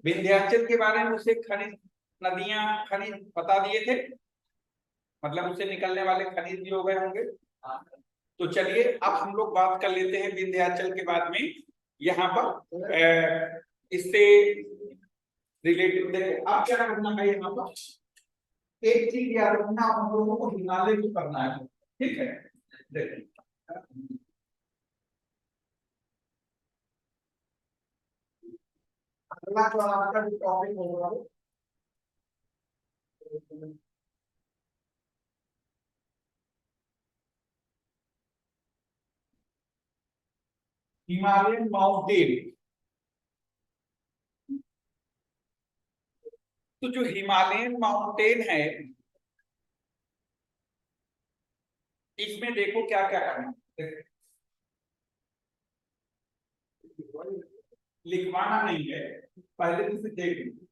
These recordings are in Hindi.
विंध्याचल के बारे में उसे खनिज, नदियां, खनिज बता दिए थे, मतलब उससे निकलने वाले खनिज भी हो गए होंगे। तो चलिए अब हम लोग बात कर लेते हैं विंध्याचल के बाद में। यहाँ पर इससे रिलेटेड देखो अब क्या करना है, यहाँ पर एक चीज याद रखना, हम लोगों को हिमालय भी करना है, ठीक है। देखिए अगला जो आपका जो टॉपिक होगा वो हिमालयन माउंटेन। तो जो हिमालयन माउंटेन है, इसमें देखो क्या क्या करना है। लिखवाना नहीं है, पहले तो इसे देख लो।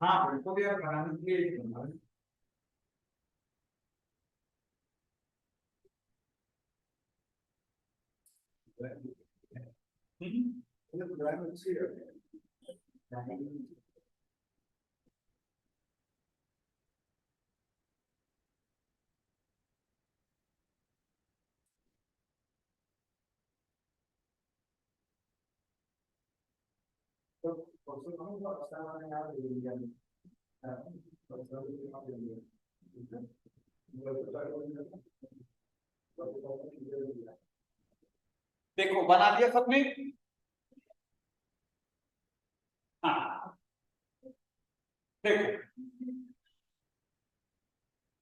हाँ बिल्कुल यार, बनाने के लिए देखो बना दिया सबने। हाँ देखो,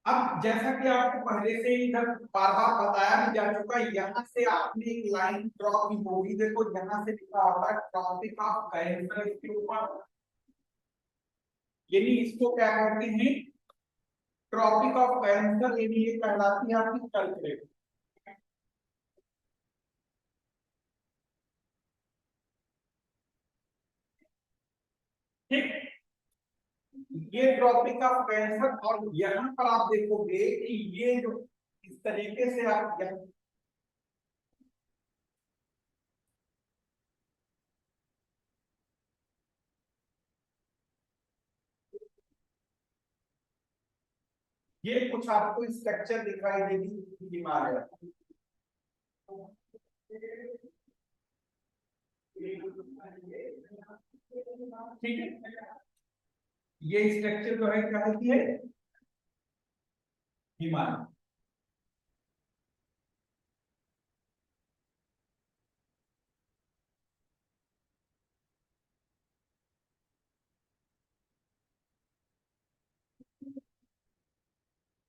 अब जैसा कि आपको पहले से ही इधर बार बार बताया भी जा चुका है, यहाँ से आपने एक लाइन ड्रॉ की होगी। देखो यहाँ से लिखा होता है ट्रॉपिक ऑफ कैंसर इसके ऊपर, यानी इसको क्या कहते हैं, ट्रॉपिक ऑफ कैंसर, यानी ये कहलाती है आपकी कल्चर। ठीक, ये ट्रॉपिक ऑफ कैंसर, और यहाँ पर आप देखोगे कि ये जो इस तरीके से आप ये कुछ आपको स्ट्रक्चर दिखाई देगी हिमालय, ठीक है। ये स्ट्रक्चर जो है क्या है, हिमालय।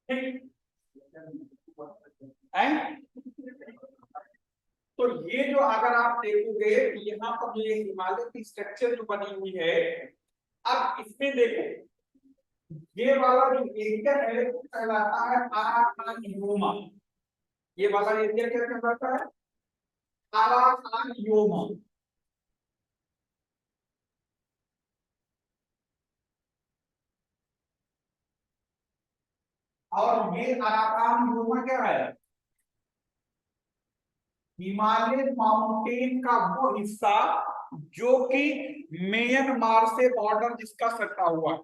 ठीक है। तो ये जो अगर आप देखोगे, यहाँ पर जो ये हिमालय की स्ट्रक्चर जो बनी हुई है, अब इसमें देखो ये वाला जो एरिया है वो कहलाता है आराकानियोमा। ये वाला एरिया क्या कहलाता है, आराकानियोमा। और ये आराकानियोमा क्या है, हिमालय माउंटेन का वो हिस्सा जो कि म्यांमार से बॉर्डर जिसका सटा हुआ,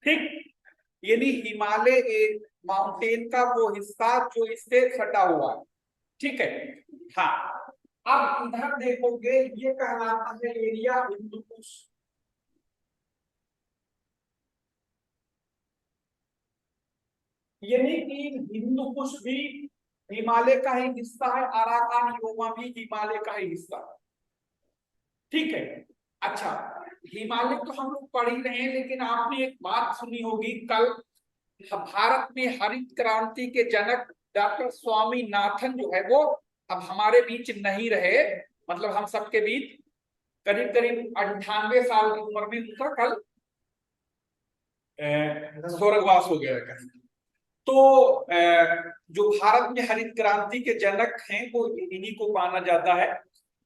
ठीक, यानी हिमालय माउंटेन का वो हिस्सा जो इससे सटा हुआ है, ठीक है। हाँ, अब इधर देखोगे ये कहलाता है एरिया हिंदू कुश, यानी कि हिंदू कुश भी हिमालय का ही हिस्सा है, अराकान योमा भी हिमालय का ही हिस्सा है। ठीक है। अच्छा, हिमालय तो हम लोग पढ़ ही रहे हैं, लेकिन आपने एक बात सुनी होगी कल, भारत में हरित क्रांति के जनक डॉक्टर स्वामीनाथन जो है वो अब हमारे बीच नहीं रहे, मतलब हम सबके बीच, करीब करीब 98 साल की उम्र में उनका कल स्वर्गवास हो गया है। तो जो भारत में हरित क्रांति के जनक हैं वो इन्हीं को माना जाता है,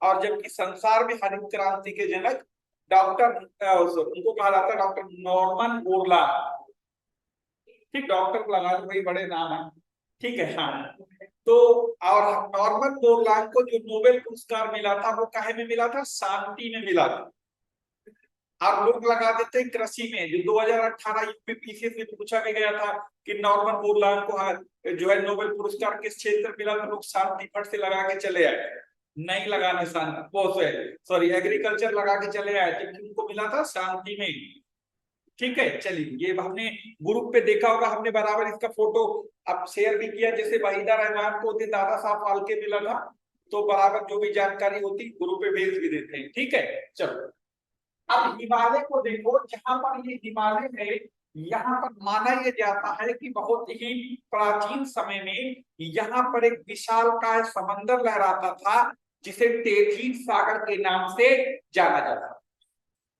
और जबकि संसार में हरित क्रांति के जनक डॉक्टर उनको कहा जाता है डॉक्टर नॉर्मन बोरलॉग। ठीक, डॉक्टर लगा दो भाई, बड़े नाम है। ठीक है, हाँ। तो और नॉर्मन बोरलॉग को जो नोबेल पुरस्कार मिला था वो काहे में मिला था? शांति में मिला था। और लोग लगा देते हैं कृषि में। जो 2018 यूपीपीसी से पूछा भी गया था कि नॉर्मन बोरलॉग को जो है नोबेल पुरस्कार किस क्षेत्र में मिला, तो लोग शांति फट से लगा के चले आए, नहीं लगाने शांति, वो सॉरी एग्रीकल्चर लगा के चले आए, जबकि उनको मिला था शांति में। ठीक है, चलिए, ये हमने ग्रुप पे देखा होगा, हमने बराबर इसका फोटो अब शेयर भी किया। जैसे वहीदा रहमान को दादा साहब फाल्के मिला था, तो बराबर जो भी जानकारी होती ग्रुप पे भेज भी देते हैं। ठीक है, चलो अब हिमालय को देखो, जहां पर ये हिमालय है, यहाँ पर माना यह जाता है कि बहुत ही प्राचीन समय में यहाँ पर एक विशालकाय समंदर लहराता था, जिसे तेथीस सागर के नाम से जाना जाता था।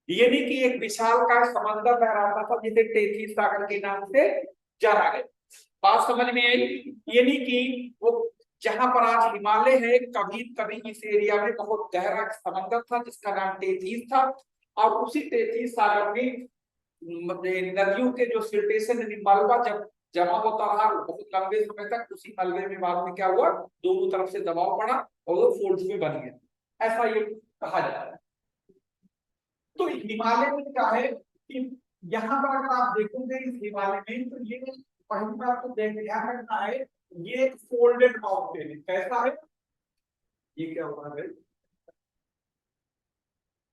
यानी कि एक विशालकाय समंदर लहराता था जिसे तेथीस सागर के नाम से जाना गया। बात समझ में आई? यानी कि वो जहां पर आज हिमालय है, कभी कभी इस एरिया में बहुत गहरा समंदर था जिसका नाम तेथीस था, और उसी तेथीस सागर में नदियों के जो सिल्टेशन मलबा जब जमा होता रहा बहुत लंबे समय तक, उसी मलबे में बाद में क्या हुआ, दोनों तरफ से दबाव पड़ा और वो फोल्ड्स में बन गया, ऐसा ये कहा जाता है। तो हिमालय में क्या है कि यहाँ पर अगर आप देखोगे इस हिमालय में, तो ये पहली बात तो ध्यान रखना है, ये एक फोल्डेड माउंटेन है। कैसा है ये, क्या हो रहा है?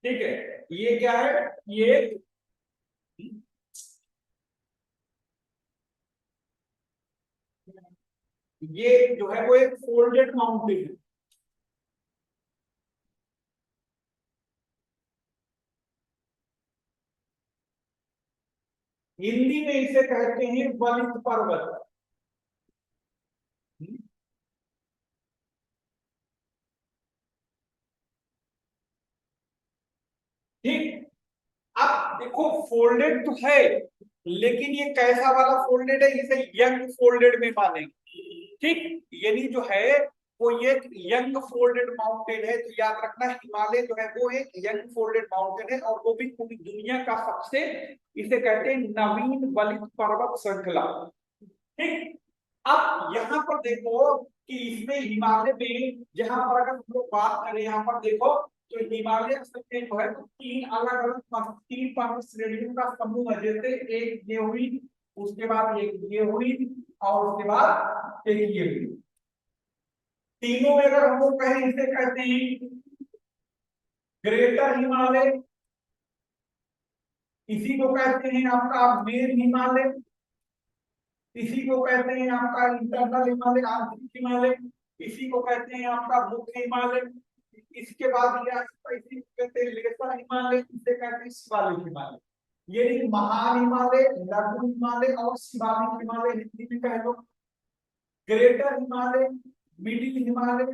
ठीक है, ये क्या है, ये जो है वो एक फोल्डेड माउंटेन है। हिंदी में इसे कहते हैं वलित पर्वत। ठीक, अब देखो फोल्डेड तो है, लेकिन ये कैसा वाला फोल्डेड है, इसे यंग फोल्डेड में मानेंगे। ठीक, यानी जो है वो ये यंग फोल्डेड माउंटेन है। तो याद रखना, हिमालय जो है वो एक यंग फोल्डेड माउंटेन है, और वो भी पूरी दुनिया का सबसे, इसे कहते हैं नवीन वलित पर्वत श्रृंखला। ठीक, अब यहाँ पर देखो कि इसमें हिमालय में जहां पर अगर हम लोग बात करें, यहाँ पर देखो तो हिमालय में जो है तो तीन अलग अलग तीन पर्वत श्रेणियों का समूह है। जैसे एक ये हुई, उसके बाद एक ये हुई, और उसके बाद एक ये हुई। तीनों में अगर हम लोग कहें, इसे कहते हैं ग्रेटर हिमालय, इसी को कहते हैं आपका मेन हिमालय, इसी को कहते हैं आपका इंटरनल हिमालय, आंतरिक हिमालय, इसी को कहते हैं आपका मुख्य हिमालय। इसके बाद इसी को कहते हैं लेसर हिमालय, इसे कहते हैं शिवालिक हिमालय। ये महान हिमालय, लघु हिमालय और शिवालिक हिमालय हिंदी में कह लो। ग्रेटर हिमालय, मिडिल हिमालय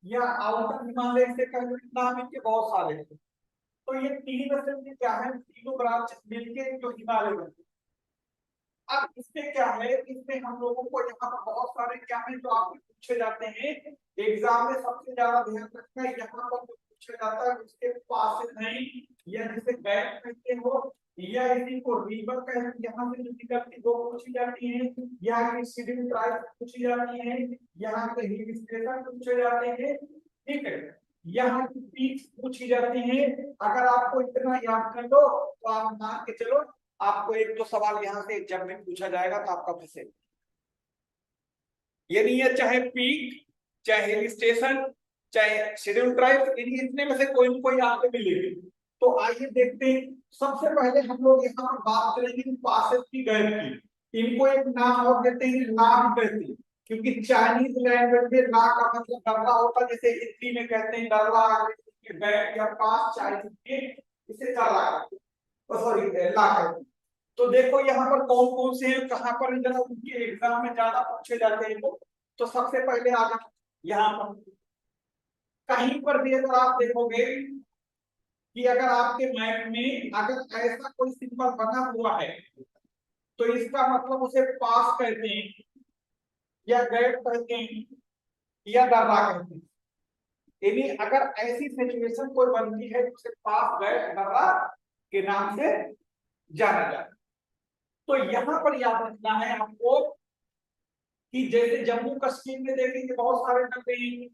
या आउटर हिमालय से कह लो, नाम इनके बहुत सारे हैं। तो ये तीन असल में क्या है, तीनों ब्रांच मिलके जो हिमालय बनते हैं। अब इसमें क्या है, इसमें हम लोगों को यहाँ पर बहुत सारे क्या है जो आपसे पूछे जाते हैं एग्जाम में, सबसे ज्यादा ध्यान रखना है। यहाँ पर जो पूछा जाता है उसके पास नहीं, या जिसे बैक कहते हो, या इसी को रिवर कहते, यहाँ से जो निकलती दो पूछी जाती है, यहाँ की शेड्यूल ट्राइब पूछी जाती है, यहाँ के हिल स्टेशन पूछे जाते हैं। ठीक है, यहाँ की पीक्स पूछी जाती है। अगर आपको इतना याद कर लो तो आप मान के चलो आपको एक दो सवाल यहाँ से एग्जाम में पूछा जाएगा तो आपका फंसे। ये नहीं है, चाहे पीक, चाहे हिल स्टेशन, चाहे शेड्यूल ट्राइब, इतने में से कोई न कोई आपको मिलेगी। तो आइए देखते हैं। सबसे पहले हम लोग यहाँ पर बात करेंगे पासेज की गैप की। इनको एक नाम और देते हैं, नाम कहते हैं। क्योंकि चाइनीज लैंग्वेज में ला का मतलब दर्रा होता है, जैसे हिंदी में कहते हैं दर्रा, बैठ या पास, चाइनीज में इसे दर्रा सॉरी ला कहते हैं। तो देखो यहाँ पर कौन कौन से हैं, कहाँ पर जरा उनके एग्जाम में ज्यादा पूछे जाते हैं तो सबसे पहले आ जाए यहाँ पर। कहीं पर भी अगर आप देखोगे कि अगर आपके मैप में अगर ऐसा कोई सिंबल बना हुआ है तो इसका मतलब उसे पास कहते हैं या गैप कहते हैं या दर्रा कहते हैं। यानी अगर ऐसी सिचुएशन कोई बनती है तो उसे पास गैप दर्रा के नाम से जाना जाता है। तो यहां पर याद रखना है आपको कि जैसे जम्मू कश्मीर में देखेंगे बहुत सारे नदी हैं,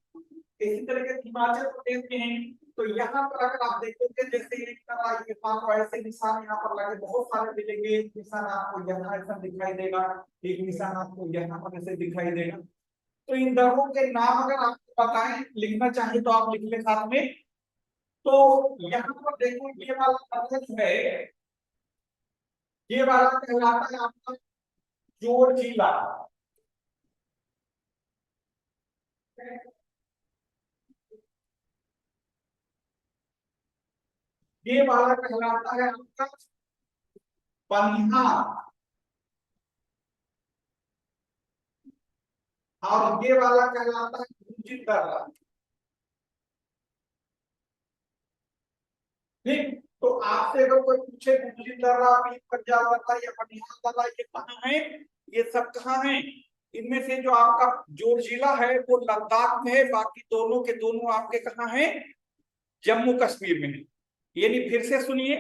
इसी तरह के हिमाचल प्रदेश में हैं। तो यहाँ पर अगर आप देखोगे जैसे एक तरह ये पांच ऐसे निशान यहाँ पर लगे बहुत सारे मिलेंगे। एक निशान आपको यहाँ ऐसा दिखाई देगा, एक निशान आपको यहाँ पर ऐसे दिखाई देगा। तो इन दरों के नाम अगर आपको बताएं, लिखना चाहे तो आप लिख ले साथ में। तो यहाँ पर देखो ये वाला जो है ये वाला कहलाता है आपका जोड़जीला। ये वाला कहलाता है आपका बनिहाल और ये वाला कहलाता है गुंजित दर्रा। ठीक, तो आपसे अगर कोई पूछे गुंजित दर्रा, पंजाब दर्रा या बनिहाल दर्रा ये कहाँ है, ये सब कहाँ है, इनमें से जो आपका जोड़जिला है वो लद्दाख में है, बाकी दोनों के दोनों आपके कहाँ हैं, जम्मू कश्मीर में है। यानी फिर से सुनिए,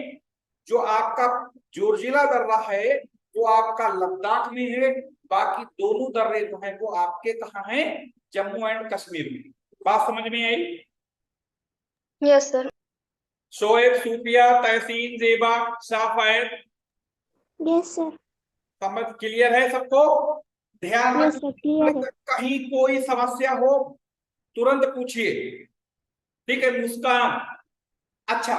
जो आपका जोड़जिला दर्रा है वो आपका लद्दाख में है, बाकी दोनों दर्रे जो है वो आपके कहाँ हैं, जम्मू एंड कश्मीर में। बात समझ में आई? Yes sir. Shoaib, Sufiya, Tehseen, Zeba, Shafaid, yes sir. समझ क्लियर है सबको? ध्यान यस सर, क्लियर है। कहीं कोई समस्या हो तुरंत पूछिए, ठीक है? मुस्कान, अच्छा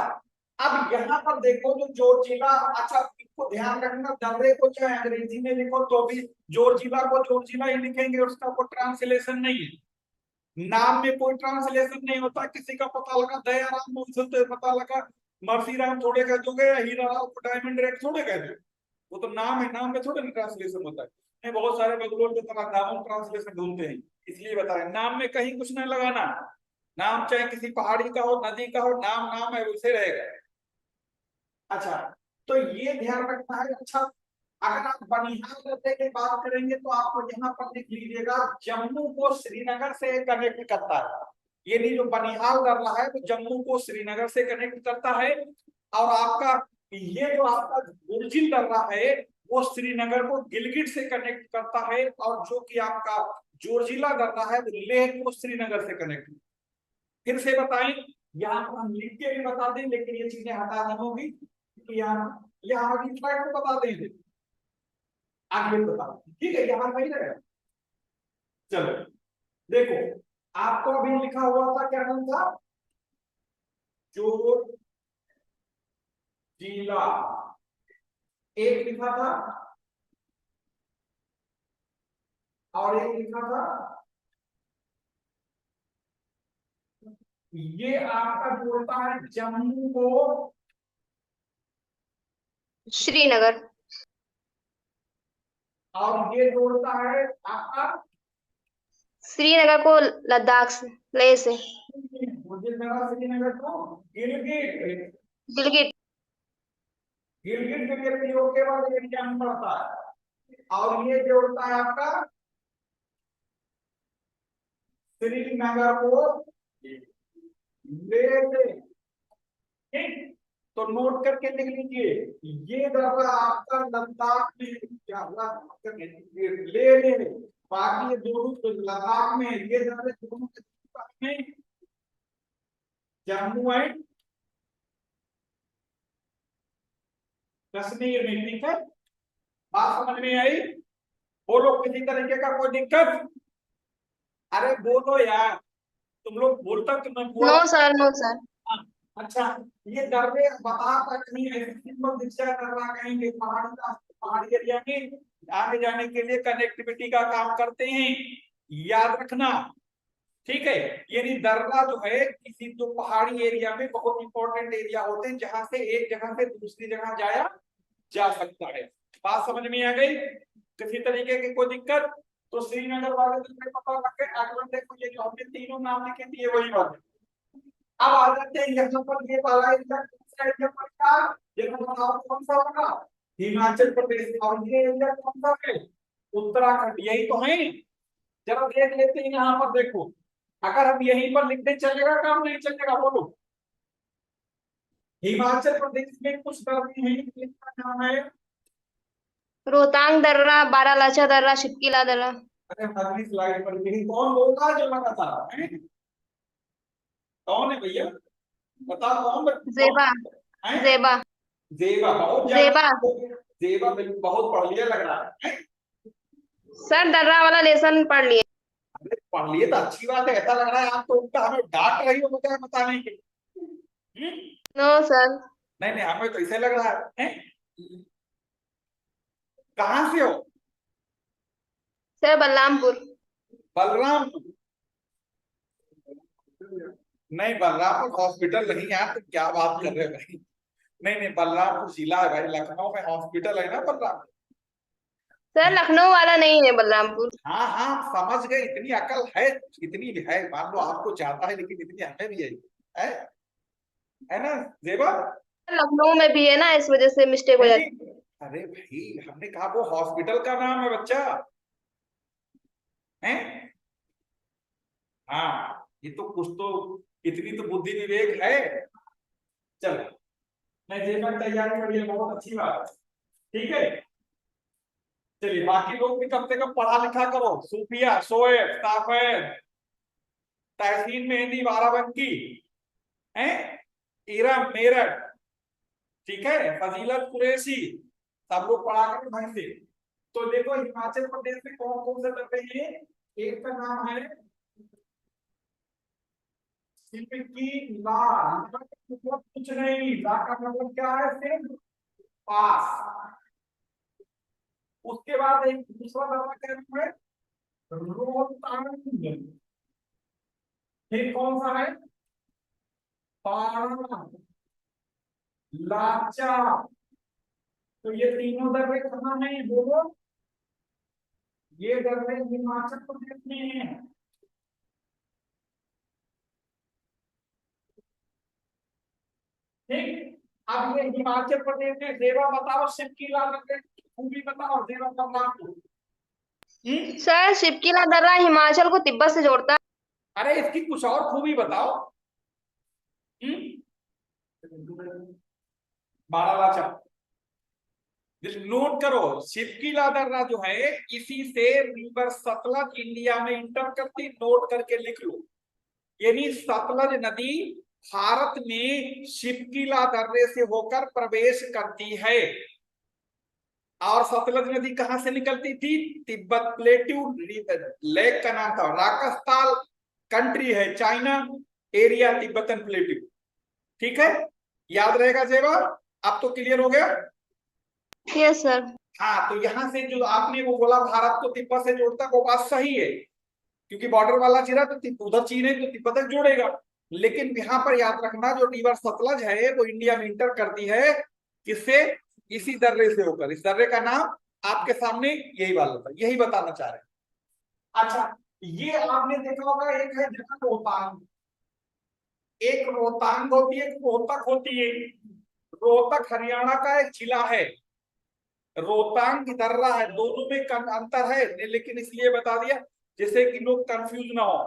अब यहाँ पर देखो जो जोड़जिला, अच्छा इसको ध्यान रखना, दर्रे को चाहे अंग्रेजी में लिखो तो भी जोड़जिला को जोड़जिला ही लिखेंगे, उसका कोई ट्रांसलेशन नहीं है। नाम में कोई ट्रांसलेशन नहीं होता। किसी का पता लगा दयाराम बोल तो पता लगा मर्सीराम थोड़े कह दोगे, या हीरालाल को डायमंड रेड थोड़े कह दोगे, वो तो नाम है, नाम में थोड़े ना ट्रांसलेशन होता है। बहुत सारे बगलों के तरह नामों ट्रांसलेशन ढूंढते हैं, इसलिए बताया नाम में कहीं कुछ नहीं लगाना। नाम चाहे किसी पहाड़ी का हो, नदी का हो, नाम नाम है, वैसे रहेगा। अच्छा, तो ये ध्यान रखना है। अच्छा, अगर आप बनिहाल दर्रे की बात करेंगे तो आपको यहाँ पर लिख लीजिएगा, जम्मू को श्रीनगर से कनेक्ट करता है। ये नहीं, जो बनिहाल दर्रा है वो जम्मू को श्रीनगर से कनेक्ट करता है, और आपका ये जो आपका गुरजिल दर्रा है वो श्रीनगर को गिलगित से कनेक्ट करता है, और जो कि आपका जोरजिला दर्रा है वो लेह को श्रीनगर से कनेक्ट। फिर से बताएं, यहाँ पर हम लिख के भी बता दें लेकिन ये चीजें हटाना होगी, यहाँ की स्लाइड को बता देंगे, आगे बता दें, ठीक है? यहाँ सही रहेगा। चलो देखो, आपको अभी लिखा हुआ था, क्या नाम था? जोर जिला एक लिखा था और एक लिखा था, ये आपका जोड़ता है जम्मू को श्रीनगर, और ये जोड़ता है आपका श्रीनगर को लद्दाख से, लेह से, श्रीनगर को गिलगित। गिलगित। गिलगित के प्रयोग के बाद एरिया में पड़ता है, और ये जोड़ता है आपका श्रीनगर को लेह से। ठीक, तो नोट करके लिख लीजिए, ये दर्रा आपका लद्दाख में क्या हुआ, ले ले, बाकी ये दोनों तो लद्दाख में, ये दर्रे दोनों में जम्मू एंड कश्मीर में। ठीक है, बात समझ में आई? बोलो, किसी तरीके का कोई दिक्कत? अरे बोलो यार, तुम लोग बोलता तो मैं नो बोला। Sir, no sir. अच्छा, ये दर्रे बता कर कहीं ऐसे सिंबल दिख जाए दर्रा कहीं के पहाड़ी एरिया में आने जाने के लिए कनेक्टिविटी का काम करते हैं। याद रखना, ठीक है। यानी दर्रा जो है किसी तो पहाड़ी एरिया में बहुत इंपॉर्टेंट एरिया होते हैं जहां से एक जगह से दूसरी जगह जाया जा सकता है। बात समझ में आ गई? किसी तरीके की कोई दिक्कत? तो श्रीनगर वाले तो पता लग गए। अगला देखो, ये जो हमने तीनों नाम लिखे थे ये वही बात है। अब आ जाते हैं यहाँ पर, ये वाला एरिया कौन सा एरिया पड़ता है? देखो बताओ कौन सा होगा? हिमाचल प्रदेश। और ये एरिया कौन सा है? उत्तराखंड। यही तो है। जरा देख लेते हैं यहाँ पर, देखो अगर हम यहीं पर लिखते चलेगा काम नहीं चलेगा? बोलो। हिमाचल प्रदेश में कुछ दर्रे हैं जिनका नाम है, रोहतांग दर्रा, बारालाचा दर्रा, शिपकीला दर्रा। अरे अगली स्लाइड पर यही कौन बोलता है जो लगातार है? कौन है भैया? बताओ कौन कौन जेबा। है? जेबा। जेबा। बहुत जेबा। ज्यादा जेबा बिल्कुल बहुत पढ़ लिया लग रहा है। सर दर्रा वाला लेसन पढ़ लिए। अरे पढ़ लिए तो अच्छी बात है। ऐसा लग रहा है आप तो उल्टा हमें डांट रही हो मुझे बताने के। No sir. नहीं नहीं, हमें तो ऐसे लग रहा है, हैं? कहाँ से हो? सर बलरामपुर। बलरामपुर? नहीं बलरामपुर हॉस्पिटल नहीं यार, तुम क्या बात कर रहे हो भाई? नहीं नहीं, बलरामपुर जिला है भाई, लखनऊ में हॉस्पिटल है ना बलरामपुर। सर लखनऊ वाला नहीं है बलरामपुर। हाँ हाँ समझ गए, इतनी अकल है। इतनी भी है, मान लो आपको ज्यादा है लेकिन इतनी हमें भी है, है ना जेबा? सर, लखनऊ में भी है ना, इस वजह से मिस्टेक हो नहीं जाती नहीं, अरे भाई हमने कहा वो हॉस्पिटल का नाम है बच्चा, है। हाँ ये तो कुछ तो, इतनी तो बुद्धि विवेक है। चलो, मैं जेबा की तैयारी करिए, बहुत अच्छी बात है, ठीक है। चलिए बाकी लोग भी कम से कम पढ़ा लिखा करो। सूफिया, शोएब, ताफेज, तहसीन, मेहंदी, बाराबंकी, है, इरम, मेरठ, ठीक है, फजीलत, कुरैशी, सब लोग पढ़ा कर ढंग से। तो देखो हिमाचल प्रदेश में कौन कौन से दर्रे हैं? एक का नाम है सिल्की ला। मतलब कुछ नहीं, ला का मतलब क्या है? सिर्फ पास। उसके बाद एक दूसरा दर्रा क्या नाम है? रोहतांग। फिर कौन सा है? पारा, लाचा। तो ये तीनों दर्रे कहाँ हैं बोलो? ये दर्रे हिमाचल प्रदेश में हैं। ठीक। अब ये हिमाचल प्रदेश में जेवा बताओ, शिवकीला दर्रे की खूबी बताओ जेवा बलरामपुर। सर शिपकीला दर्रा हिमाचल को तिब्बत से जोड़ता है। अरे इसकी कुछ और खूबी बताओ। बारालाचा। नोट करो, शिवकीला दर्रा जो है इसी से रिवर सतलज इंडिया में इंटर करती, नोट करके लिख लो। यानी सतलज नदी भारत में शिवकीला दर्रे से होकर प्रवेश करती है। और सतलज नदी कहां से निकलती थी? तिब्बत प्लेट्यू लेक का नाम था, राकस्ताल कंट्री है, चाइना एरिया, तिब्बतन प्लेट्यू, ठीक है। याद रहेगा जेबा? अब तो क्लियर हो गया। Yes sir. हाँ, तो यहां से जो आपने वो बोला भारत को तिब्बत से जोड़ता, वो बात सही है, क्योंकि बॉर्डर वाला चीरा तो उधर चीन है तो तिब्बत तक जोड़ेगा। लेकिन यहाँ पर याद रखना, जो रिवर सतलज है वो इंडिया में इंटर करती है किससे? इसी दर्रे से होकर। इस दर्रे का नाम आपके सामने यही वाला था, यही बताना चाह रहे हैं। अच्छा, ये आपने देखा होगा, एक है जगह रोहतांग, एक रोहतांग होती है, एक रोहतक होती है। रोहतक हरियाणा का एक जिला है, रोहतांग दर्रा है, दोनों में अंतर है, लेकिन इसलिए बता दिया जिससे कि लोग कंफ्यूज ना हो।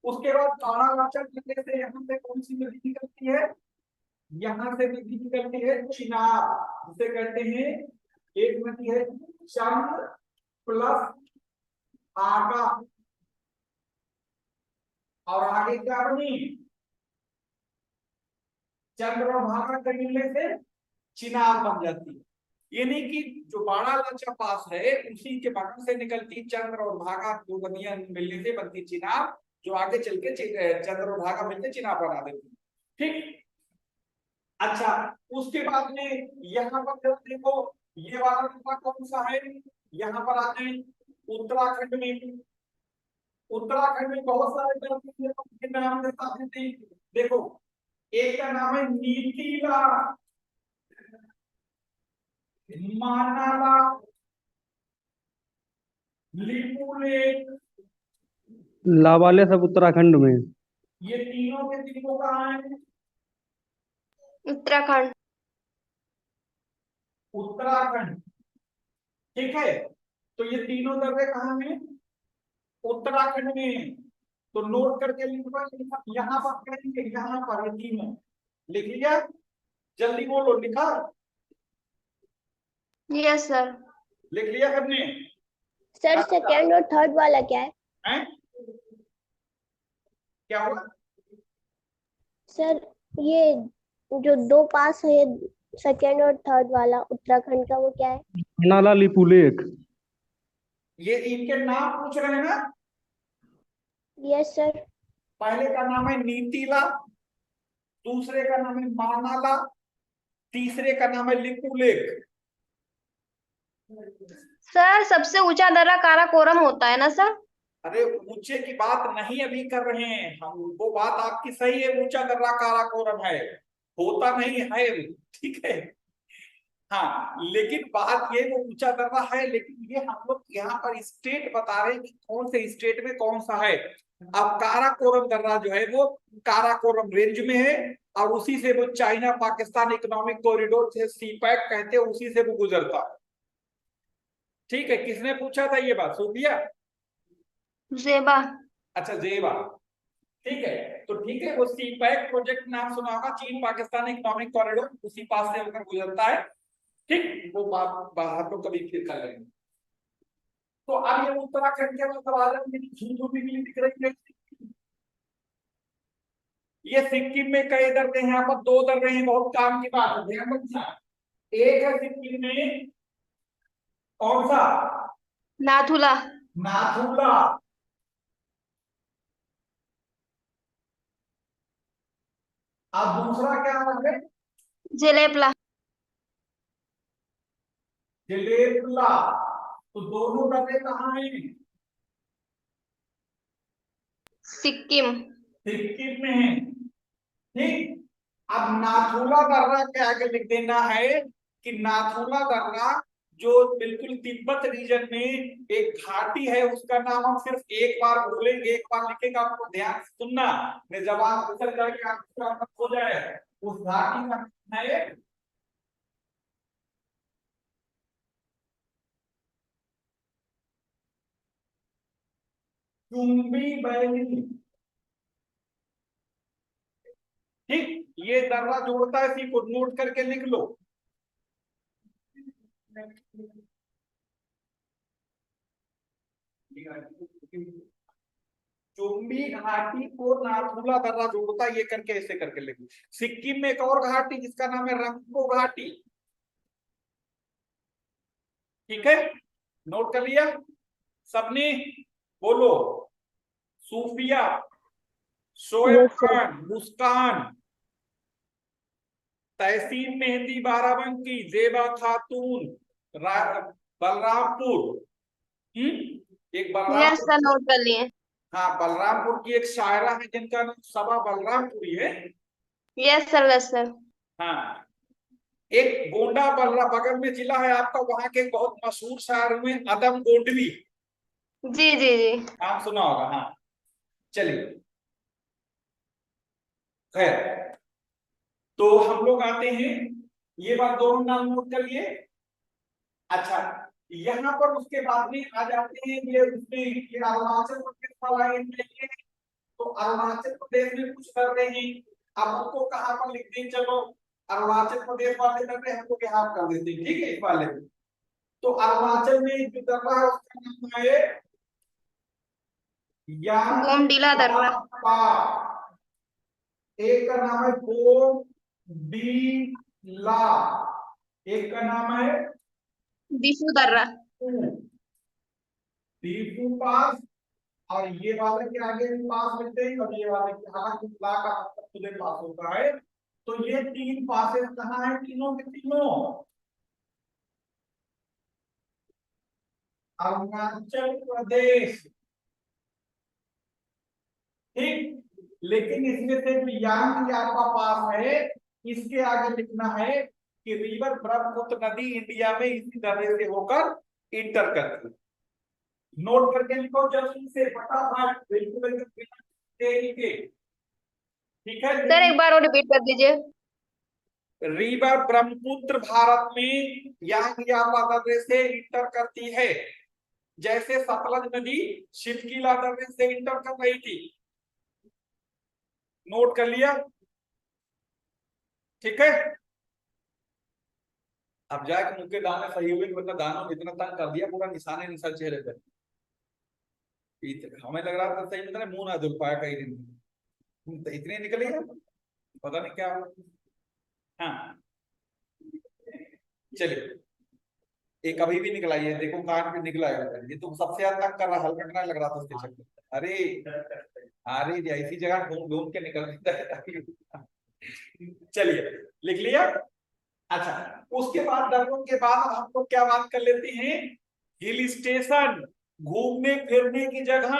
उसके बाद काणावाचल जिले से यहाँ से कौन सी नदी निकलती है? यहाँ से नदी निकलती है चिनाब, जिसे कहते हैं, एक नदी है चंद्र प्लस आगा, और आगे क्या बनी? चंद्र और भागा के मिलने से चिनाब बन जाती है। यानी कि जो बारालाचा पास है उसी के बगल से निकलती चंद्र और भागा, दो नदियां मिलने से बनती चिनाब, जो आगे चल के चंद्र और भागा मिलते चिनाब बना देती, ठीक। अच्छा, उसके बाद में यहाँ पर जब देखो, ये वाला नंबर कौन सा है? यहाँ पर आ जाए उत्तराखंड में, उत्तराखंड में बहुत सारे दर्रे के नाम देता है। देखो, एक का नाम है नीतीला, मानाला, लिपुलेख। ला वाले सब उत्तराखंड में। ये तीनों के तीनों कहाँ है? उत्तराखंड। उत्तराखंड। ठीक है, तो ये तीनों दर्रे कहाँ हैं? उत्तराखंड में। तो नोट करके लिखो, यहाँ पर करेंगे, यहाँ पर ये तीनों लिख लिया। जल्दी बोलो, लिखा? Yes sir. लिख लिया सबने? सर अच्छा। सेकंड और थर्ड वाला क्या है? हैं? क्या हुआ? सर ये जो दो पास है, सेकंड और थर्ड वाला उत्तराखंड का, वो क्या है? नाला लिपुलेख। ये इनके नाम पूछ रहे हैं ना? Yes sir. पहले का नाम है नीतीला, दूसरे का नाम है मानाला, तीसरे का नाम है लिपुलेख। सर सबसे ऊंचा दर्रा काराकोरम होता है ना सर? अरे ऊंचे की बात नहीं अभी कर रहे हैं हम, वो बात आपकी सही है, ऊंचा दर्रा काराकोरम है, होता नहीं है, ठीक है। हाँ, लेकिन बात ये, वो ऊंचा दर्रा है, लेकिन ये हम लोग यहाँ पर स्टेट बता रहे हैं कि कौन से स्टेट में कौन सा है। अब काराकोरम दर्रा जो है वो काराकोरम रेंज में है, और उसी से वो चाइना पाकिस्तान इकोनॉमिक कॉरिडोर से, सीपैक कहते हैं, उसी से वो गुजरता है। ठीक है, किसने पूछा था ये बात? सूफिया? जेबा। अच्छा, जेबा। ठीक है, तो ठीक है, वो सीपैक प्रोजेक्ट नाम सुना होगा, चीन पाकिस्तान इकोनॉमिक कॉरिडोर, उसी पास से होकर गुजरता है। ठीक, वो बात बाहर तो कभी फिर कर लेंगे। तो अब ये उत्तराखंड के मतलब दिख रही है। ये सिक्किम में कई दर्रे हैं, यहाँ पर दो दर्रे हैं, बहुत काम की बात है, ध्यान रखना। एक है सिक्किम में, कौन सा? नाथुला। नाथुला। अब दूसरा क्या नाम है? जेलेपला। जलेपला। तो दोनों दर्रे कहाँ हैं? सिक्किम। सिक्किम में है। ठीक, अब नाथुला दर्रा के आगे लिख देना है कि नाथुला दर्रा जो बिल्कुल तिब्बत रीजन में एक घाटी है, उसका नाम हम सिर्फ एक बार बोलेंगे, एक बार लिखेगा, आपको ध्यान से सुनना, मैं जवाब उतर जाएगा, आपको हो जाए। उस घाटी का नाम है चुम्बी वैली। ठीक, ये दर्रा जोड़ता है, इसी को नोट करके लिख लो। चुम्बी घाटी को नाथुला दर्रा जोड़ता है, ये करके ऐसे करके लिखो। सिक्किम में एक और घाटी जिसका नाम है रंगपो घाटी। ठीक है, नोट कर लिया सबने? बोलो। सूफिया, शोएब यस सर। खान, मुस्कान, तहसीन मेहंदी बाराबंकी, जेबा खातून, बलरामपुर। एक यस बलरामपुर। सर, नोट कर लिए। हाँ, बलरामपुर की एक शायरा है जिनका नाम सबा बलरामपुरी है। Yes sir, yes sir. हाँ, एक गोंडा बलरा बगल में जिला है आपका, वहां के बहुत मशहूर शायर हुए अदम गोंडवी, जी जी जी। नाम सुना होगा। हाँ, चलिए, खैर, तो हम लोग आते हैं, ये बात दोनों नाम नोट कर लिए। अच्छा, यहाँ पर उसके बाद में आ जाते हैं, ये उसमें ये अरुणाचल प्रदेश वाला एरिया है, तो अरुणाचल प्रदेश में कुछ कर रहे हैं। अब हमको कहाँ पर लिख दें? चलो, अरुणाचल प्रदेश वाले कर रहे हैं, हमको यहाँ कर देते हैं, ठीक है, इस वाले में। तो अरुणाचल में जो दर्रा है उसका नाम है बोमडीला दर्रा। यापा। एक का नाम है बोमडीला, एक का नाम है दिफू दर्रा। दीपू पास, और ये वाले के आगे भी पास मिलते हैं, और ये वाले के हाथ ला का मतलब खुले पास होता है। तो ये तीन पासेस कहाँ है? तीनों के तीनों अरुणाचल प्रदेश। ठीक, लेकिन इसमें से जो यांग यापा पास है, इसके आगे लिखना है कि रिवर ब्रह्मपुत्र नदी इंडिया में इसी दर्रे से होकर इंटर करती है। नोट करके लिखो जल्दी से फटाफट, बिल्कुल एकदम बिना देरी के। ठीक है, सर एक बार और रिपीट कर दीजिए। रिवर ब्रह्मपुत्र भारत में यांग यापा दर्रे से इंटर करती है, जैसे सतलज नदी शिवकीला दर्रे से इंटर कर रही थी। नोट कर लिया? ठीक है, अब जाके मुंह के दाने सही हुए, मतलब दानों इतना तंग कर दिया, पूरा निशाने निशान चेहरे पे। हमें लग रहा था सही मतलब मुंह ना धुल पाया कई दिन, तो इतने निकले हैं, पता नहीं क्या हुआ। हाँ चलिए, एक अभी भी निकला है, देखो कान पे निकला है, ये तो सबसे ज्यादा तंग कर रहा, हलकटना लग रहा था उसके चक्कर। अरे ये ऐसी जगह ढूंढ ढूंढ के निकल जाता है। चलिए लिख लिया। अच्छा, उसके बाद दर्रों के बाद हम लोग क्या बात कर लेते हैं, हिल स्टेशन, घूमने फिरने की जगह।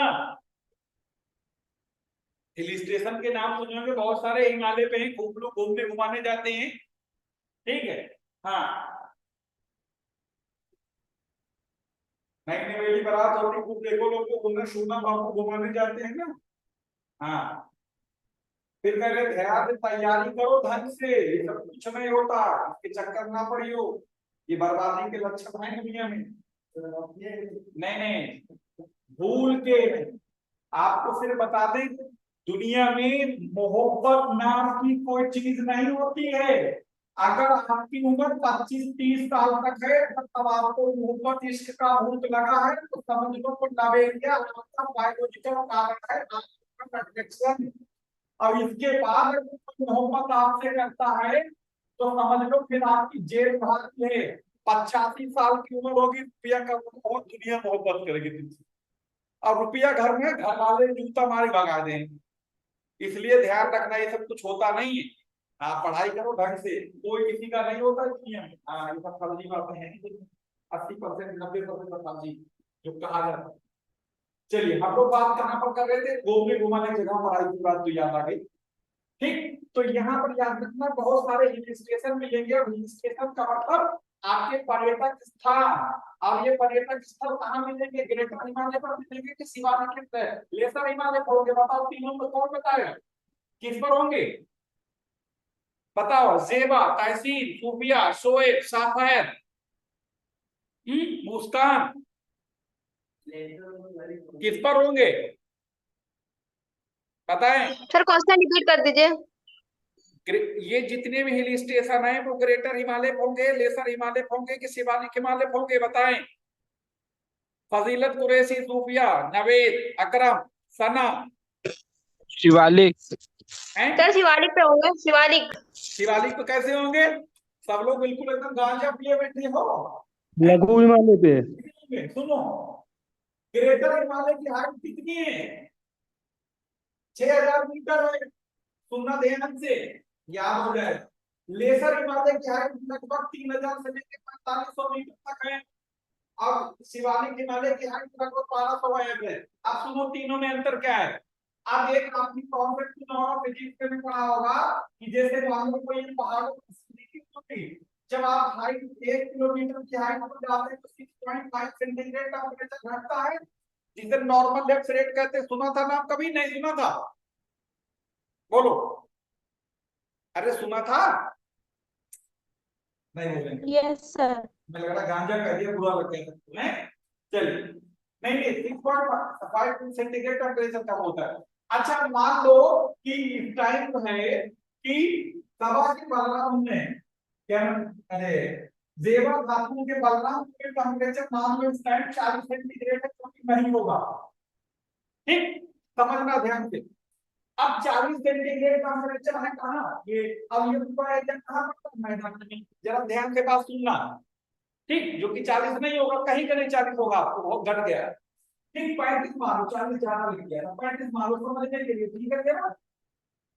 हिल स्टेशन के नाम सुनेंगे बहुत सारे, हिमालय पे ही खूब लोग घूमने घुमाने जाते हैं। ठीक है, हाँ, नई नवेली बारात होती, खूब देखो लोग को घूमने, सोना बाबू घुमाने जाते हैं ना। हाँ, फिर कह रहे ध्यान से तैयारी करो ढंग से, ये सब कुछ नहीं होता, इसके चक्कर ना पड़ियो, ये बर्बादी के लक्षण है दुनिया में। नहीं नहीं, भूल के आपको सिर्फ बता दें, दुनिया में मोहब्बत नाम की कोई चीज नहीं होती है। अगर आपकी उम्र 25-30 साल तक है, तब आपको मोहब्बत इश्क का भूत लगा है, तो समझ लो को नवेलिया आपका बायोलॉजिकल कारण है, आपका अट्रैक्शन। और इसके बाद मोहब्बत आपसे करता है तो समझ लो फिर आपकी जेल भागती है। 85 साल की उम्र होगी, रुपया का बहुत दुनिया मोहब्बत करेगी तुमसे, और रुपया घर में घर वाले जूता मारे भगा दें। इसलिए ध्यान रखना, ये सब कुछ होता नहीं है। आप पढ़ाई करो ढंग से, कोई किसी का नहीं होता दुनिया में। हाँ, ये सब फर्जी बातें हैं, 80% 90% फर्जी जो कहा जाता है। चलिए, हम लोग बात कहाँ पर कर रहे थे, घूमने घुमाने की जगह, पढ़ाई की बात तो याद आ गई। ठीक, तो यहाँ पर याद रखना बहुत सारे हिल स्टेशन मिलेंगे, और हिल स्टेशन का मतलब आपके पर्यटक स्थान। और ये पर्यटक स्थल कहाँ मिलेंगे, ग्रेटर हिमालय पर मिलेंगे कि शिवालिक लेसर हिमालय पर होंगे? बताओ, तीनों में कौन बताएगा किस पर होंगे? बताओ, जेबा, तहसीन, सूफिया, शोएब, साफायर, मुस्कान, किस पर होंगे बताएं? सर क्वेश्चन रिपीट कर दीजिए। ये जितने भी हिल स्टेशन है वो ग्रेटर हिमालय होंगे, लेसर हिमालय होंगे कि शिवालिक हिमालय होंगे? बताएं। फजीलत, कुरैशी, सूफिया, नवेद, अकरम, सना, शिवालिक। हैं? सर शिवालिक पे होंगे, शिवालिक। शिवालिक पे कैसे होंगे? सब लोग बिल्कुल एकदम गांजा पिए बैठे हो। लघु हिमालय पे। सुनो, ग्रेटर हिमालय की हाइट कितनी है? 6000 मीटर है। सुनना ध्यान से, याद हो जाए। लेसर हिमालय की हाइट लगभग 3000 से लेकर 4500 मीटर तक है, और शिवालिक हिमालय की हाइट लगभग 1200 है। अब सुनो, तीनों में अंतर क्या है? अब एक आपने कॉन्सेप्ट सुना होगा, फिजिक्स में पढ़ा होगा कि जैसे मान लो कोई पहाड़ों की स्थिति होती, जब आप हाइट 1 किलोमीटर की हाइट पर जाते हैं तो 6.5 सेंटीग्रेड टेंपरेचर घटता है, जिसे नॉर्मल डेप्थ रेट कहते हैं। सुना था नाम? कभी नहीं सुना था? बोलो, अरे सुना था? नहीं बोलेंगे? Yes sir. मैं लग रहा गांजा कह दिया, बुरा लग गया तुम्हें। चलिए, नहीं नहीं, 6.5 सेंटीग्रेड टेम्परेचर कम होता है। अच्छा, मान लो कि इस टाइम है कि सभा के बलराम ने क्या, अरे जेवर धातु के बलराम के टेम्परेचर मान लो इस टाइम 40 सेंटीग्रेड है, क्योंकि नहीं होगा। ठीक, समझना ध्यान से। अब 40 सेंटीग्रेड टेम्परेचर है कहाँ ये? अब ये ऊपर है कहाँ पर? मैदान में। जरा ध्यान से बात सुनना। ठीक, जो कि 40 नहीं होगा, कहीं कहीं 40 होगा, आपको बहुत घट गया। ठीक, 35 मारो, 40 ज्यादा लिख गया, 35 मारो समझने के लिए, ठीक है ना?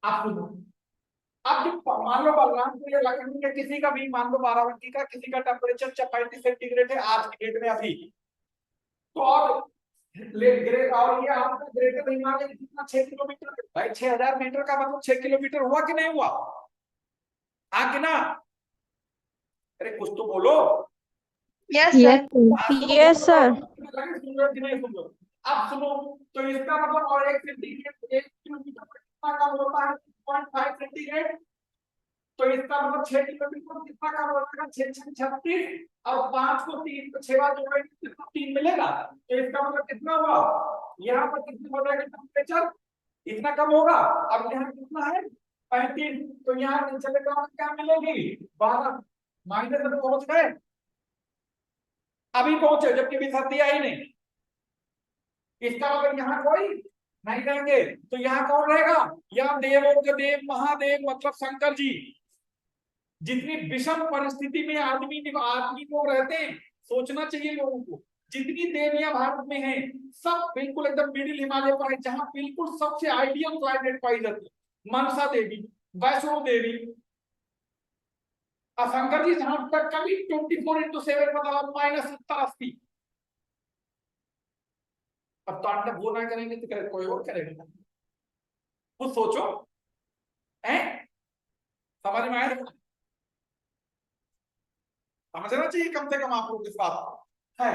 आप सुनो, अब जो मान लो बलरामपुर या लखनऊ या किसी का भी, मान लो बाराबंकी का किसी का टेम्परेचर 35 सेंटीग्रेड है आज की डेट में अभी, तो और और ये आपका ग्रेटर हिमालय कितना 6 किलोमीटर, भाई 6000 मीटर का मतलब 6 किलोमीटर हुआ कि नहीं हुआ? हाँ कि ना? अरे कुछ तो बोलो। Yes sir. Yes sir. सुनो कि नहीं सुनो? अब सुनो, तो इसका मतलब और 1 सेंटीग्रेड 1 किलोमीटर पर कितना कम होता है? 0.5 सेंटीग्रेड। तो इसका मतलब 6 किलोमीटर पर कितना कम होता है? 6 6 36, और 5 को 3 को 6 बार जोड़ेंगे कितना 3 मिलेगा। तो इसका मतलब कितना हुआ? यहाँ पर कितना हो जाएगा टेम्परेचर? इतना कम होगा। अब यहाँ कितना है? 35। तो यहाँ नीचे लगा क्या मिलेगी? 12 माइनस में पहुंच गए, अभी पहुंचे जबकि अभी सर्दी आई नहीं। इसका मतलब यहाँ कोई नहीं रहेंगे, तो यहाँ कौन रहेगा? यहाँ देवों के देव महादेव मतलब शंकर जी। जितनी विषम परिस्थिति में आदमी लोग रहते हैं, सोचना चाहिए लोगों को। जितनी देवियां भारत में हैं, सब बिल्कुल एकदम मिडिल हिमालय पर है, जहां बिल्कुल सबसे आइडियल क्लाइमेट पाई जाती है। मनसा देवी, वैष्णो देवी, और शंकर जी जहां तक कभी 24x7 मतलब -70-80। अब तांडव वो ना करेंगे तो कोई और करेगा। कुछ सोचो, हैं? समझ में आया? समझना चाहिए कम से कम आप लोग इस बात को, है।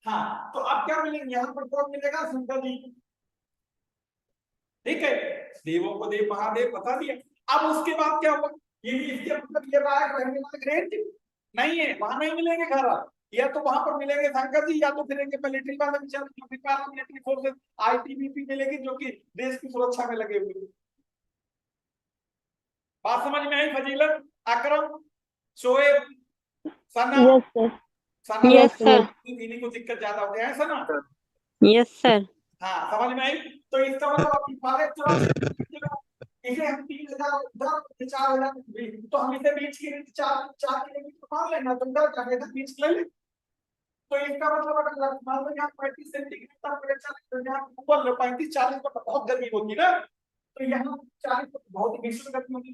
हाँ, तो अब क्या मिलेंगे यहाँ पर? कौन मिलेगा? शंकर जी। ठीक है, देवों को देव महादेव बता दिया। अब उसके बाद क्या होगा? ये भी इसके मतलब ये रहा है रहने वाला ग्रेड नहीं है, वहां नहीं मिलेंगे घर। या तो वहां पर मिलेंगे शंकर जी, या तो फिर मिलिट्री वाले मिलिट्री फोर्सेस आईटीबीपी मिलेगी, जो कि देश की सुरक्षा में लगे हुए। बात समझ में आई? फजीलत, अकरम, शोएब, सना, यस सर। सना यस सर। इन्हीं को दिक्कत ज्यादा होती है सना। Yes sir. हाँ, समझ में आई? तो इसका मतलब आप हिमालय चला, इसे हम 3000 4000, तो हम इसे बीच की 4 किलोमीटर मान लेना, तुम डर जाएगा तो बीच ले ले। तो इसका मतलब अगर मान लो यहाँ 35 सेंटीग्रेड टेम्परेचर, तो यहाँ ऊपर 35-40 पर बहुत गर्मी होगी ना, तो यहाँ 40 पर बहुत ही भीषण गर्मी होगी।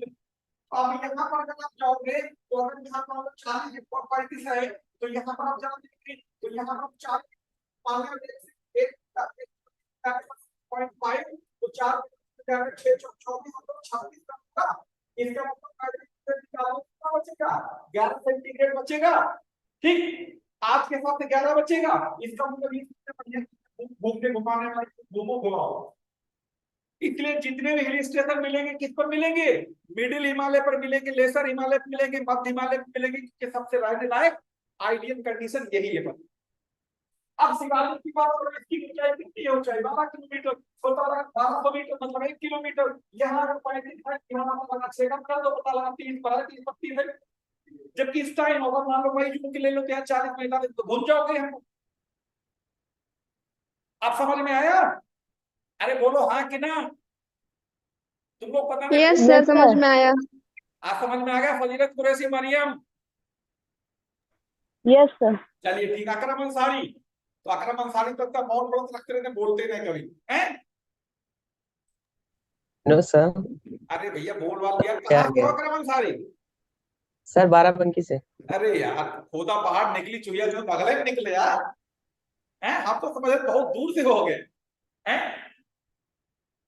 अब यहाँ पर अगर आप जाओगे, तो अगर यहाँ पर 40 35 है, तो यहाँ पर आप जाओगे तो यहाँ पर 40 0.5, तो 4 6 24 का, इसका मतलब बचेगा 11 सेंटीग्रेड बचेगा। ठीक, आज के हिसाब से 11 बचेगा। इसका मतलब घूमने घुमाने वाले घूमो घुमाओ। इसलिए जितने भी हिल स्टेशन मिलेंगे किस पर मिलेंगे? मिडिल हिमालय पर मिलेंगे, लेसर हिमालय पर मिलेंगे, मध्य हिमालय पर मिलेंगे, क्योंकि सबसे रहने लायक आइडियल कंडीशन यही है। अब शिवालिक की बात करें, इसकी ऊंचाई कितनी है? ऊंचाई 12 किलोमीटर, 1200 मीटर मतलब 1 किलोमीटर। यहाँ अगर 35 है, यहाँ पर लगा 6 कम कर दो, पता लगा 30 पर है, 30 32 है। जबकि इस टाइम अगर मान लो भाई जून के ले लो, तो यहाँ 40 महीना तो भूल जाओगे हम। आप समझ में आया? अरे बोलो हाँ कि ना? तुम लोग पता नहीं। यस सर, समझ में आया। आप समझ में आ गया? फजीलत कुरैशी मरियम, यस सर। चलिए ठीक। अकरम अंसारी, तो अकरम अंसारी तो अपना मौन व्रत रखते रहते, बोलते नहीं कभी, हैं? No sir. अरे भैया बोल वाल दिया। क्या कहाँ से हो अकरम अंसारी? सर 12 से। अरे यार, खोदा पहाड़ निकली चुहिया जो बगले में निकले यार, हैं? हम तो समझ रहे बहुत दूर से हो गए, हैं?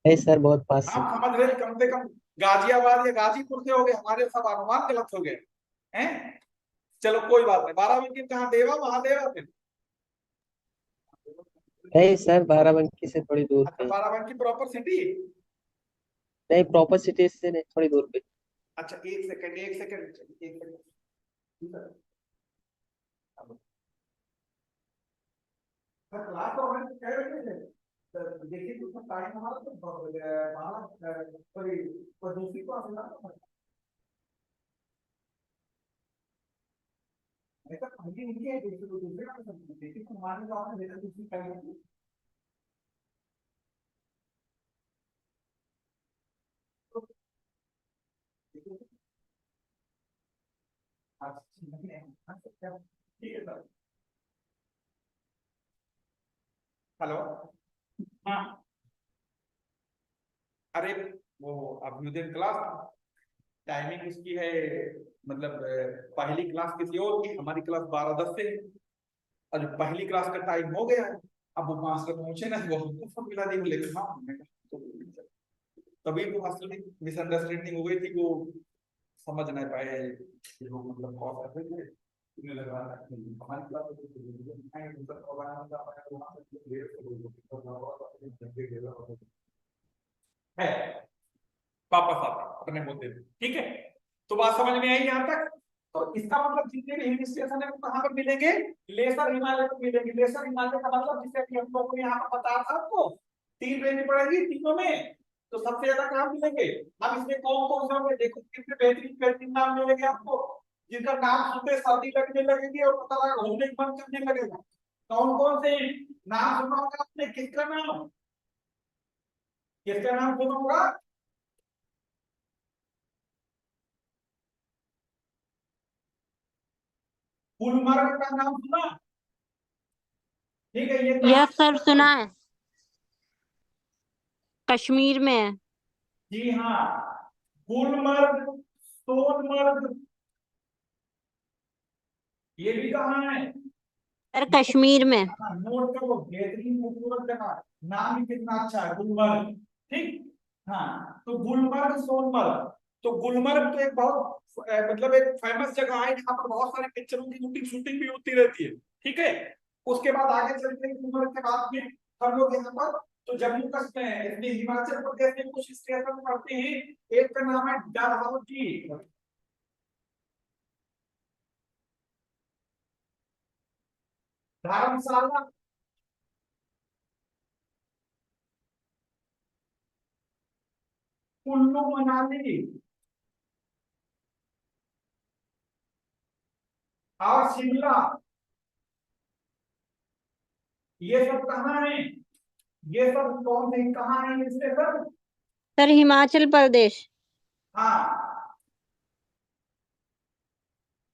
नहीं सर, बहुत पास से। हम समझ रहे कम से कम गाजियाबाद या गाजीपुर से हो गए, हमारे सब अनुमान गलत हो गए, हैं? चलो कोई बात नहीं। 12 कहाँ? देवा महादेवा थे? नहीं सर, 12 से थोड़ी दूर अच्छा, पे। 12 प्रॉपर सिटी? नहीं, प्रॉपर सिटी से नहीं, थोड़ी दूर पे। अच्छा, एक सेकंड, एक सेकंड, एक सेकंड। क्लास तो हमें कह रहे थे, तो देखिए तो टाइम हमारा तो हमारा सॉरी, पर दूसरी क्लास ना, ऐसा पहले नहीं है, दूसरे का देखिए तो हमारे गाँव में दूसरी टाइम। ठीक है सर। हेलो, हाँ। अरे वो अभ्युदय क्लास टाइमिंग उसकी है, मतलब पहली क्लास किसी और की, हमारी क्लास 12:10 से है, और पहली क्लास का टाइम हो गया है। अब वो मास्टर पहुंचे ना, वो हमको फोन मिला दी, बोले हाँ, हमने कहा तो तभी वो मास्टर की मिसअंडरस्टैंडिंग हो गई थी, वो समझ नहीं पाए कि वो मतलब कॉल कर रहे थे, उन्हें लगा हमारी क्लास है वापस आता अपने मुद्दे पे। ठीक है, तो बात समझ में आई यहाँ तक। तो इसका मतलब जितने भी हिल स्टेशन है वो कहाँ पर मिलेंगे, लेसर हिमालय को मिलेंगे। लेसर हिमालय का मतलब जिसे कि हम लोगों को यहाँ पर बताया था आपको, 3 रेंज पड़ेगी तीनों में, तो सबसे ज्यादा कहाँ मिलेंगे। अब इसमें कौन कौन से होंगे, देखो कितने बेहतरीन बेहतरीन नाम मिलेंगे आपको, जिनका नाम सुनते सर्दी लगने लगेगी और पता लगा घूमने का मन करने लगेगा। कौन कौन से नाम सुना होगा आपने, किसका नाम, किसका नाम सुना होगा। गुलमर्ग का नाम सुना, ठीक है, ये यस सर, सुना है, कश्मीर में है। जी हाँ, गुलमर्ग, सोनमर्ग, ये भी कहाँ है, सर कश्मीर में। नोट करो, बेहतरीन खूबसूरत जगह, नाम भी कितना अच्छा है, गुलमर्ग। ठीक, हाँ, तो गुलमर्ग सोनमर्ग, तो गुलमर्ग तो एक बहुत मतलब एक फेमस जगह है, जहाँ पर बहुत सारे पिक्चरों की शूटिंग भी होती रहती है। ठीक है, उसके बाद आगे चलते हैं, गुलमर्ग के बाद में हम लोग यहाँ पर तो जम्मू कश्मीर इसमें हिमाचल प्रदेश में कुछ स्टेशन पड़ते हैं, एक का नाम है डलहौजी, धर्मशाला, कुल्लू मनाली और शिमला, ये सब कहाँ है, ये सब कौन से कहाँ है ये स्टेशन। सर हिमाचल प्रदेश। हाँ,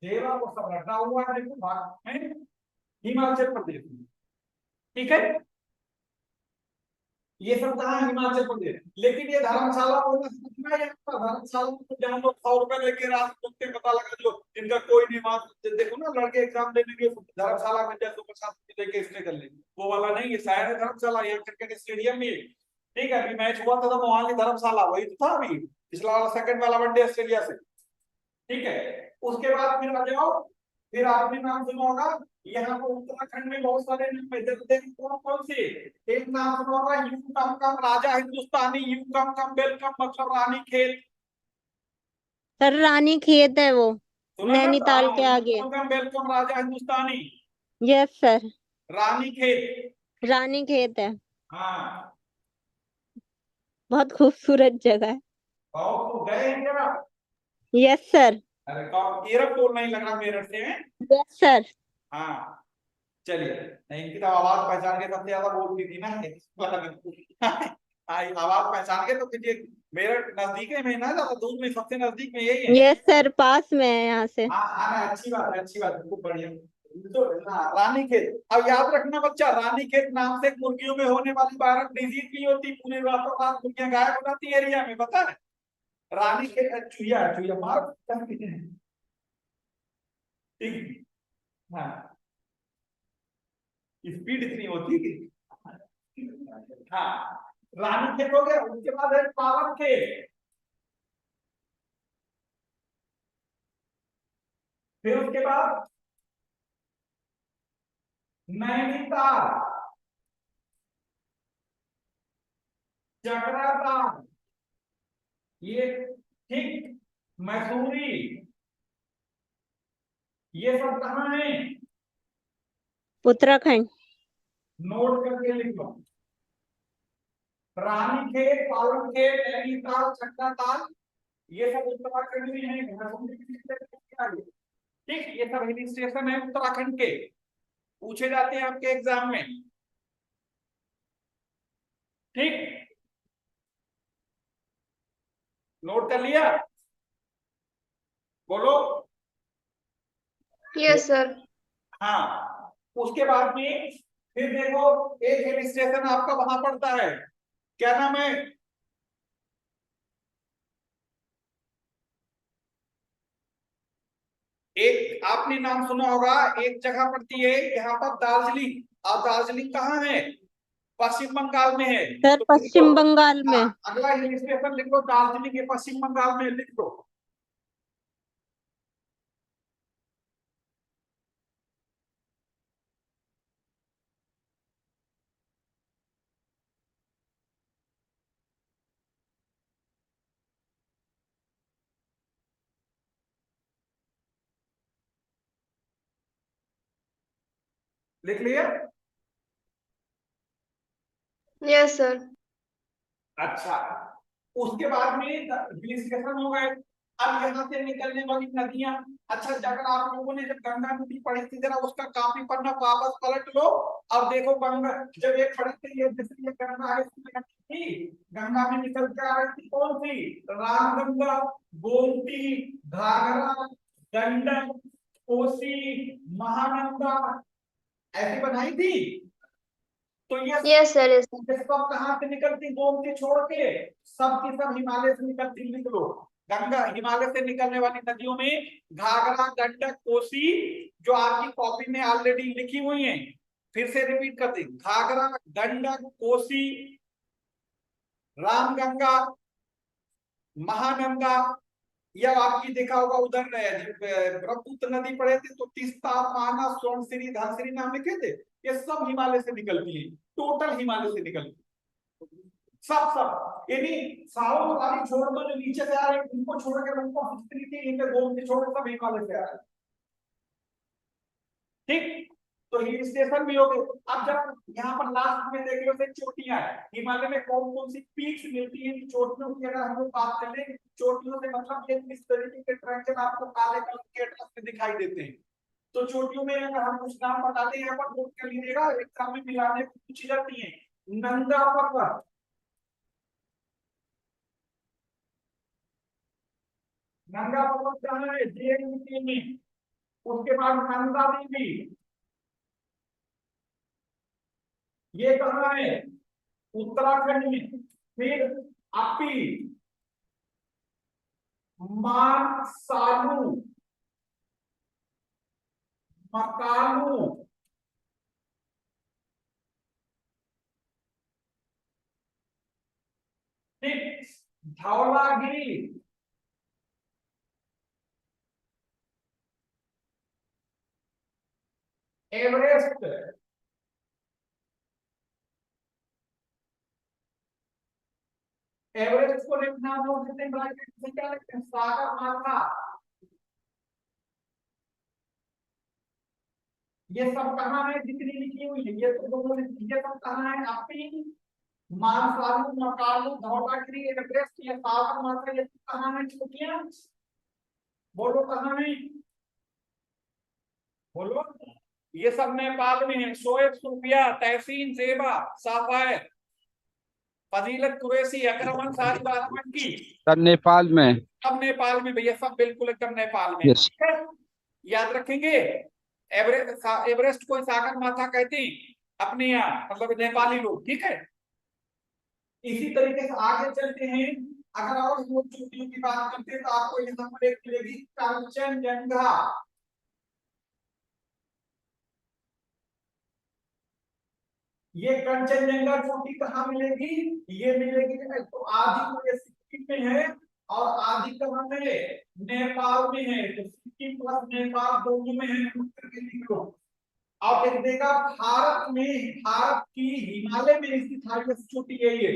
देवा को सब रखा हुआ है, देखो भाग है हिमाचल प्रदेश में। ठीक है, ये सब कहाँ है, हिमाचल प्रदेश। लेकिन ये धर्मशाला बोलना समझना है, धर्मशाला में तो जहाँ लोग 100 रुपए लेके रात को पता लगा, जो जिनका कोई नहीं, वहां देखो ना लड़के एग्जाम देने के धर्मशाला में जैसे 50 लेके स्टे कर लेंगे, वो वाला नहीं, ये शायद है धर्मशाला, यहाँ क्रिकेट स्टेडियम में। ठीक है, अभी मैच हुआ था तो मोहाली धर्मशाला वही तो था, अभी पिछला वाला सेकंड वाला वनडे ऑस्ट्रेलिया से। ठीक है, उसके बाद फिर आ जाओ, फिर आपने नाम सुना होगा, यहाँ पर उत्तराखंड में बहुत सारे नाम है, कौन कौन से, एक नाम सुना होगा, you come come Raja Hindustani, you come come welcome मतलब रानी खेत। सर रानी खेत है वो, सुना ना, नैनीताल के आगे। कम कम welcome Raja Hindustani, yes sir, रानी खेत। रानी खेत है, हाँ, बहुत खूबसूरत जगह है। बहुत तो गए हैं क्या। Yes sir. अरे कब एयरपोर्ट नहीं लगा मेरठ से हैं? Yes sir. हाँ, चलिए, नहीं इनकी तो आवाज पहचान के सबसे ज्यादा बोलती थी ना आवाज पहचान के, तो फिर मेरठ नजदीक में ना, ज्यादा दूर में, सबसे नजदीक में यही है। यस सर, पास में है यहाँ से। हाँ, अच्छी बात है, अच्छी बात है, खूब बढ़िया। तो रानी खेत, अब याद रखना बच्चा, रानी खेत नाम से मुर्गियों में होने वाली वायरल डिजीज नहीं होती, पूरे रातों रात मुर्गियां गायब हो जाती एरिया में, पता है। रानी खेत चुहिया चुहिया मार, ठीक, हाँ, स्पीड इतनी होती है। हाँ, रानी खेत हो गया, उसके बाद है पावन खेत, फिर उसके बाद नैनीताल, चक्राताल, ये ठीक, मैसूरी, ये सब कहाँ है, उत्तराखंड। नोट करके लिख लो, रानी खेत, पावन खेत, नैनीताल, चक्राताल, ये सब उत्तराखंड में है। ठीक, ये सब हिल स्टेशन है उत्तराखंड के, पूछे जाते हैं आपके एग्जाम में। ठीक, नोट कर लिया, बोलो। Yes sir. हाँ, उसके बाद में फिर देखो, एक हिल स्टेशन आपका वहां पड़ता है, क्या नाम है, एक आपने नाम सुना होगा, एक जगह पड़ती है यहाँ पर दार्जिलिंग, और दार्जिलिंग कहाँ है? पश्चिम बंगाल में है। सर तो पश्चिम बंगाल में। अगला हिल स्टेशन लिख लो, दार्जिलिंग ये पश्चिम बंगाल में, लिख दो। लिख लिया? Yes sir. अच्छा, उसके बाद में हिल स्टेशन हो गए। अब यहाँ से निकलने वाली नदियां, अच्छा अगर आप लोगों ने जब गंगा नदी पढ़ी थी, जरा उसका काफी पन्ना वापस पलट लो। अब देखो गंगा जब ये खड़ी थी, ये जैसे ये गंगा है, इसमें थी गंगा में निकल के आ रही थी, कौन सी? रामगंगा, गोमती, घाघरा, गंडक, कोसी, महानंदा, ऐसी बनाई थी। तो ये यस सर, यस सर। ये सब कहाँ से निकलती? गोमती छोड़ के सब की सब हिमालय से निकलती, लिख लो। गंगा हिमालय से निकलने वाली नदियों में घाघरा, गंडक, कोसी, जो आपकी कॉपी में ऑलरेडी लिखी हुई है, फिर से रिपीट करते, घाघरा, गंडक, कोसी, रामगंगा, महानंदा। यह आपकी देखा होगा उधर ब्रह्मपुत्र नदी पड़े थे तो तीस्ता, मानस, सोनसिरी, धनसिरी नाम लिखे थे। ये सब हिमालय से निकलती है, टोटल हिमालय से निकलती है, सब यानी साउथ वाली छोड़ दो, जो नीचे से आ रहे हैं उनको छोड़ के, उनको इनके गोमती छोड़ के सब हिमालय से आ रहे हैं। ठीक, तो हिल स्टेशन भी हो गए। अब जब यहाँ पर लास्ट में देख लो से चोटियां है, हिमालय में कौन कौन सी पीक्स मिलती है चोटियों की, अगर हम लोग बात करें चोटियों से मतलब ये इस तरीके के ट्रैंगल आपको काले कलर के एटलस में दिखाई देते हैं। तो चोटियों में अगर हम कुछ नाम बताते हैं, यहाँ पर नोट कर लीजिएगा, एग्जाम में मिलाने को पूछी जाती है। नंदा पर्वत, नंदा पर्वत कहाँ है? JNK में। उसके बाद नंदा देवी, ये कहाँ है? उत्तराखंड में। फिर अपी, मानसालू, मकालू, ठीक, धौलागिरी, एवरेस्ट, एवरेस्ट को लिखना हो कितने ब्रैकेट से क्या लिखते हैं? सागर माथा। ये सब कहाँ है जितनी लिखी हुई है? ये तो दोनों ये सब कहाँ है? अपनी, मानसालू, मकालू, धौलागिरी, एवरेस्ट, ये सागर माथा, ये सब कहाँ है? छुट्टियां बोलो कहाँ है? बोलो। ये सब नेपाल में है। शोएब सूफिया, तहसीन जेबा, साफायर, फजीलत कुरैशी, अकरमन सारी बारामन की, सर नेपाल में। सब नेपाल में भैया, सब बिल्कुल एकदम नेपाल में। यस। ठीक है, याद रखेंगे। एवरेस्ट को सागर माथा कहते हैं अपने यहाँ, मतलब नेपाली लोग। ठीक है, इसी तरीके से आगे चलते हैं। अगर और चोटियों की बात करते हैं तो आपको यहाँ पर एक मिलेगी कंचनजंगा। ये कंचनजंगा चोटी कहाँ मिलेगी? ये मिलेगी तो आधी तो ये सिक्किम में है और आधी कहाँ में है? नेपाल में है। तो सिक्किम प्लस नेपाल दोनों में है, उत्तर के लिख लो। और एक देगा भारत में, भारत की हिमालय में स्थित हाईएस्ट चोटी है ये।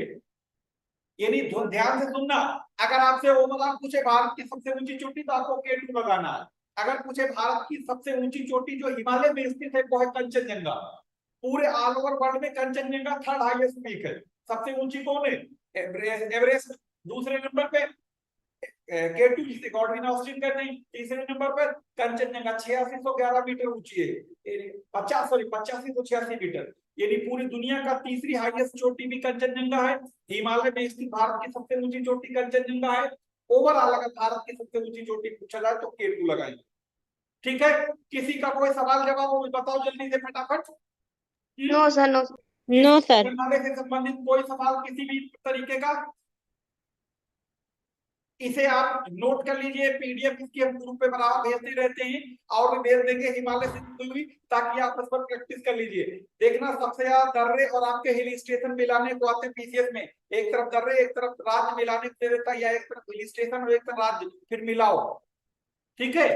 यानी ध्यान से सुनना, अगर आपसे ओवरऑल पूछे भारत की सबसे ऊंची चोटी तो आपको K2 लगाना है। अगर पूछे भारत की सबसे ऊंची चोटी जो हिमालय में स्थित है वो है कंचनजंगा। पूरे ऑल ओवर वर्ल्ड में कंचनजंगा थर्ड हाईएस्ट पीक है। सबसे ऊंची कौन है? एवरेस्ट। दूसरे नंबर पे K2 जिसे गॉडविन ऑस्टिन कहते हैं। तीसरे नंबर पर कंचनजंगा 8611 मीटर ऊंची है, 8586 मीटर। यानी पूरी दुनिया का तीसरी हाईएस्ट चोटी भी कंचनजंगा है। हिमालय में स्थित भारत की सबसे ऊंची चोटी कंचनजंगा है। ओवरऑल अगर भारत की सबसे ऊंची चोटी पूछा जाए तो K2 लगाएंगे। ठीक है, किसी का कोई सवाल जवाब हो बताओ जल्दी से फटाफट। No sir, no sir. No sir. Himalaya से संबंधित कोई सवाल किसी भी तरीके का? इसे आप नोट कर लीजिए, पीडीएफ इसकी हम ग्रुप पे बना भेजते रहते हैं और भी भेज देंगे हिमालय से जुड़ी हुई, ताकि आप इस पर प्रैक्टिस कर लीजिए। देखना सबसे ज्यादा दर्रे और आपके हिल स्टेशन मिलाने को आते हैं पीसीएस में, एक तरफ दर्रे एक तरफ राज्य मिलाने को दे देता है, या एक तरफ हिल स्टेशन और एक तरफ राज्य, फिर मिलाओ। ठीक है,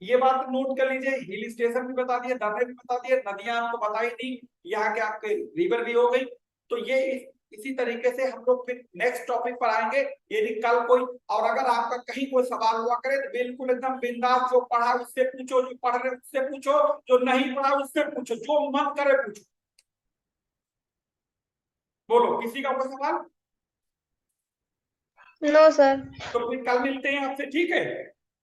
ये बात नोट कर लीजिए। हिल स्टेशन भी बता दिए, दर्रे भी बता दिए, नदियां आपको बताई नहीं, यहाँ के आपके रिवर भी हो गई। तो ये इसी तरीके से हम लोग फिर नेक्स्ट टॉपिक पर आएंगे यदि कल कोई, और अगर आपका कहीं कोई सवाल हुआ करे तो बिल्कुल एकदम बिंदास, जो पढ़ा उससे पूछो, जो पढ़ रहे उससे पूछो, जो नहीं पढ़ा उससे पूछो, जो मन करे पूछो। बोलो, किसी का कोई सवाल? No sir. तो फिर कल मिलते हैं आपसे, ठीक है।